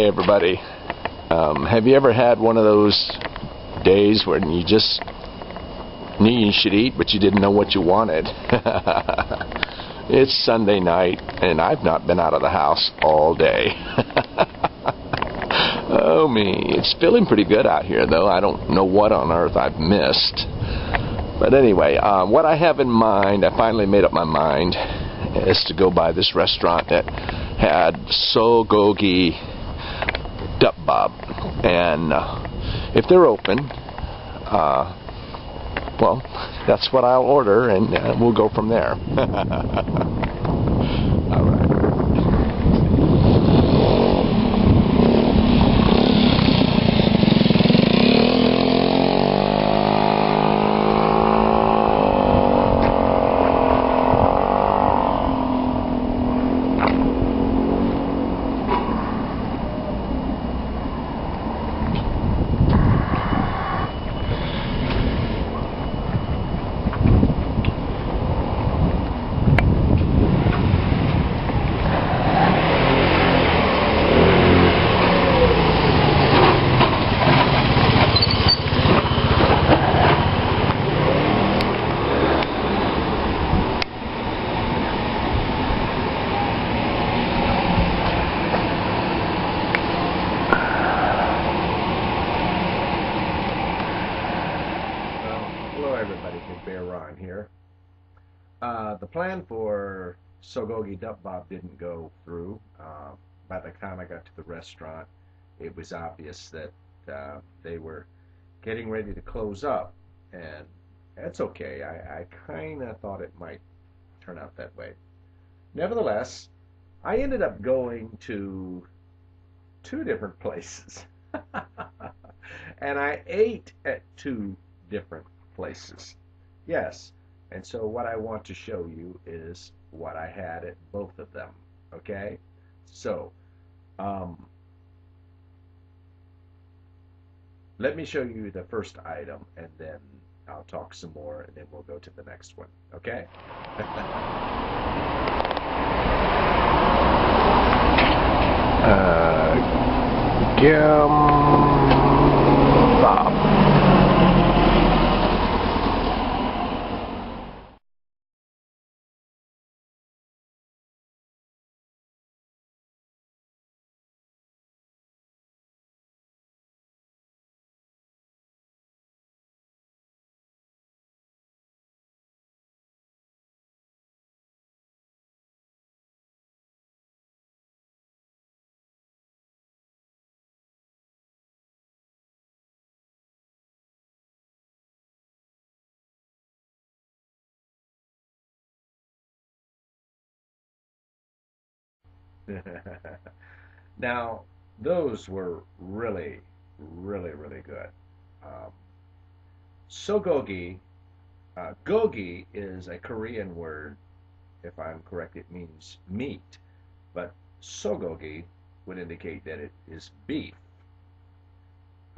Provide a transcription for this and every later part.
Hey everybody, have you ever had one of those days when you just knew you should eat but you didn't know what you wanted? It's Sunday night and I've not been out of the house all day. Oh me, it's feeling pretty good out here though. I don't know what on earth I've missed. But anyway, what I have in mind, I finally made up my mind, is to go by this restaurant that had sogogi duck bob, and if they're open, well, that's what I'll order, and we'll go from there. All right. Hello everybody, mybigbearron here. The plan for sogogi duck bob didn't go through. By the time I got to the restaurant, it was obvious that they were getting ready to close up, and that's okay. I kind of thought it might turn out that way. Nevertheless, I ended up going to two different places, and I ate at two different places. Yes, and so what I want to show you is what I had at both of them. Okay, so let me show you the first item, and then I'll talk some more, and then we'll go to the next one. Okay. Bob. Now, those were really, really good. Um, Sogogi, gogi is a Korean word. If I'm correct, it means meat, but sogogi would indicate that it is beef.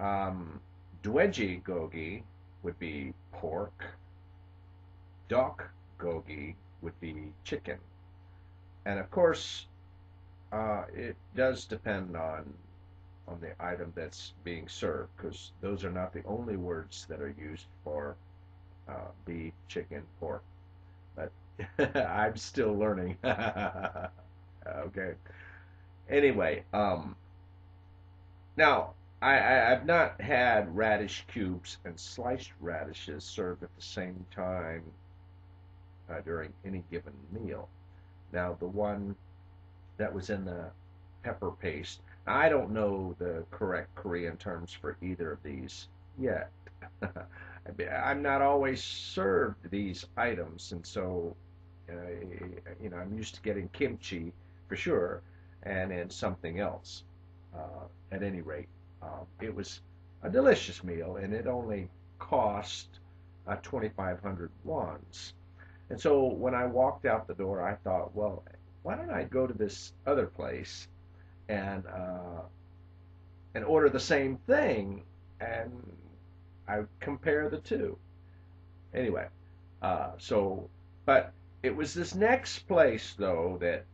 Dweji gogi would be pork. Dok gogi would be chicken. And of course, it does depend on the item that's being served, because those are not the only words that are used for beef, chicken, pork. But I'm still learning. Okay. Anyway, now I've not had radish cubes and sliced radishes served at the same time during any given meal. Now, the one that was in the pepper paste, I don't know the correct Korean terms for either of these yet. I'm not always served these items, and so I'm used to getting kimchi for sure, and then something else. At any rate, it was a delicious meal, and it only cost 2,500 wons. And so when I walked out the door, I thought, well, why don't I go to this other place and order the same thing, and I compare the two. Anyway, but it was this next place though that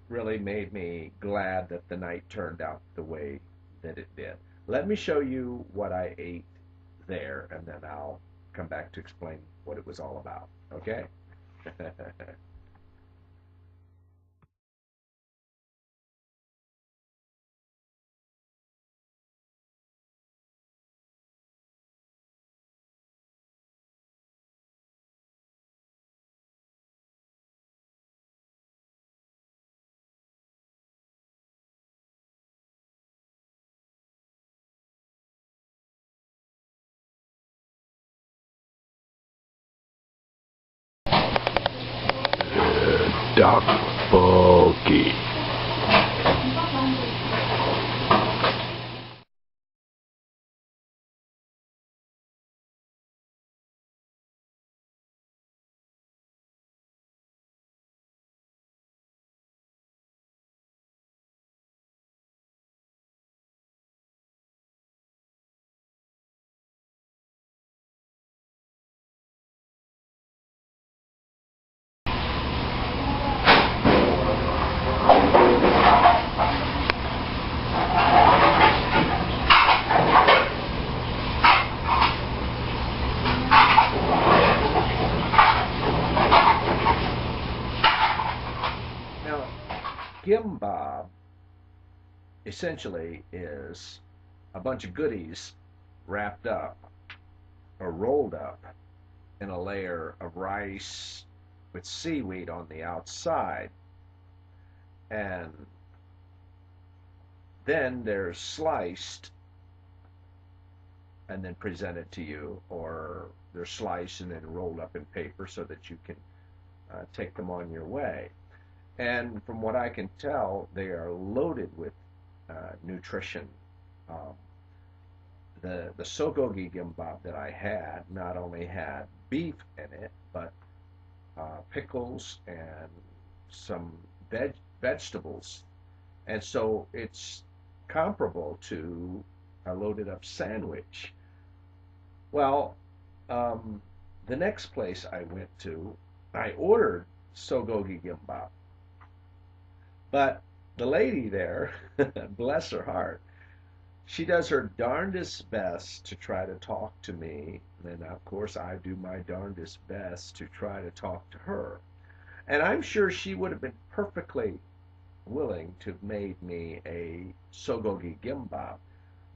really made me glad that the night turned out the way that it did. Let me show you what I ate there, and then I'll come back to explain what it was all about. Okay? Duck Bogey. Now, Gimbob essentially is a bunch of goodies wrapped up or rolled up in a layer of rice with seaweed on the outside. And then they're sliced and then presented to you, or they're sliced and then rolled up in paper so that you can take them on your way. And from what I can tell, they are loaded with nutrition. Um, the sogogi gimbap that I had not only had beef in it, but pickles and some vegetables, and so it's comparable to a loaded up sandwich. Well, um, the next place I went to, I ordered sogogi gimbap, but the lady there, bless her heart, she does her darndest best to try to talk to me, and of course I do my darndest best to try to talk to her. And I'm sure she would have been perfectly willing to have made me a sogogi gimbap,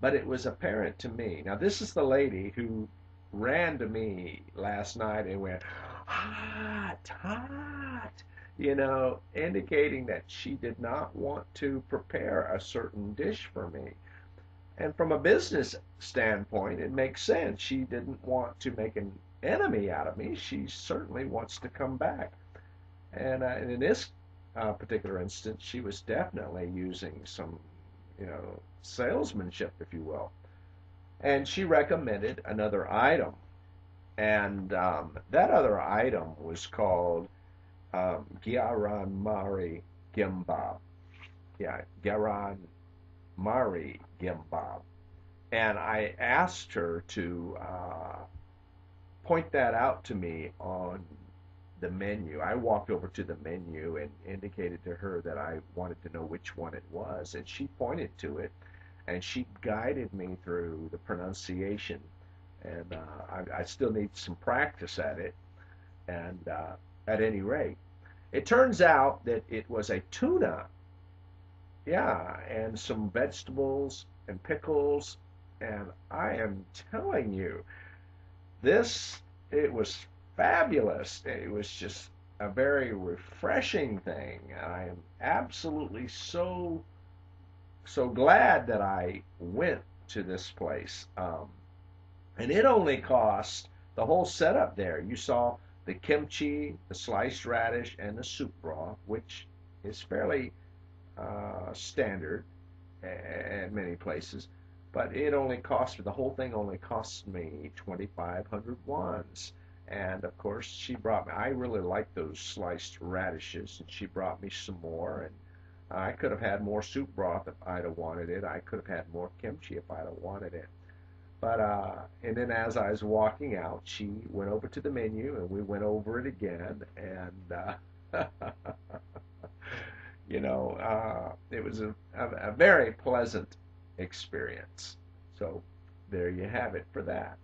but it was apparent to me. Now, this is the lady who ran to me last night and went, hot, hot, indicating that she did not want to prepare a certain dish for me. And from a business standpoint, it makes sense. She didn't want to make an enemy out of me. She certainly wants to come back. And in this particular instance, she was definitely using some, salesmanship, if you will. And she recommended another item. And that other item was called Gyaran Mari Gimbab. Yeah, Gyaran Mari Gimbab. And I asked her to point that out to me on the menu. I walked over to the menu and indicated to her that I wanted to know which one it was, and she pointed to it, and she guided me through the pronunciation. And I still need some practice at it. And at any rate, it turns out that it was a tuna, yeah, and some vegetables and pickles. And I am telling you, this, it was fabulous. It was just a very refreshing thing. And I am absolutely so glad that I went to this place. And it only cost the whole setup there. You saw the kimchi, the sliced radish, and the soup broth, which is fairly standard at many places. But it only cost, the whole thing only cost me 2,500 wands. And of course, she brought me, I really like those sliced radishes, and she brought me some more. And I could have had more soup broth if I'd have wanted it. I could have had more kimchi if I'd have wanted it. But and then as I was walking out, she went over to the menu and we went over it again. And It was a very pleasant experience. So there you have it for that.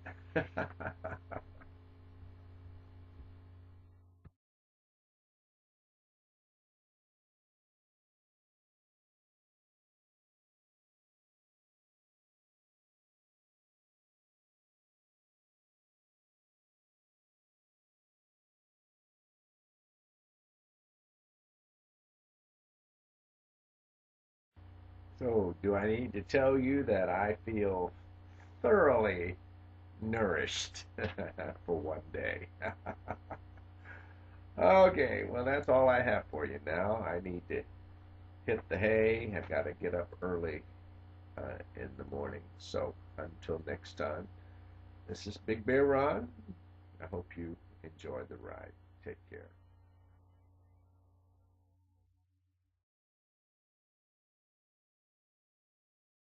So, do I need to tell you that I feel thoroughly nourished for one day? Okay, well, that's all I have for you now. I need to hit the hay. I've got to get up early in the morning. So, until next time, this is Big Bear Ron. I hope you enjoy the ride. Take care.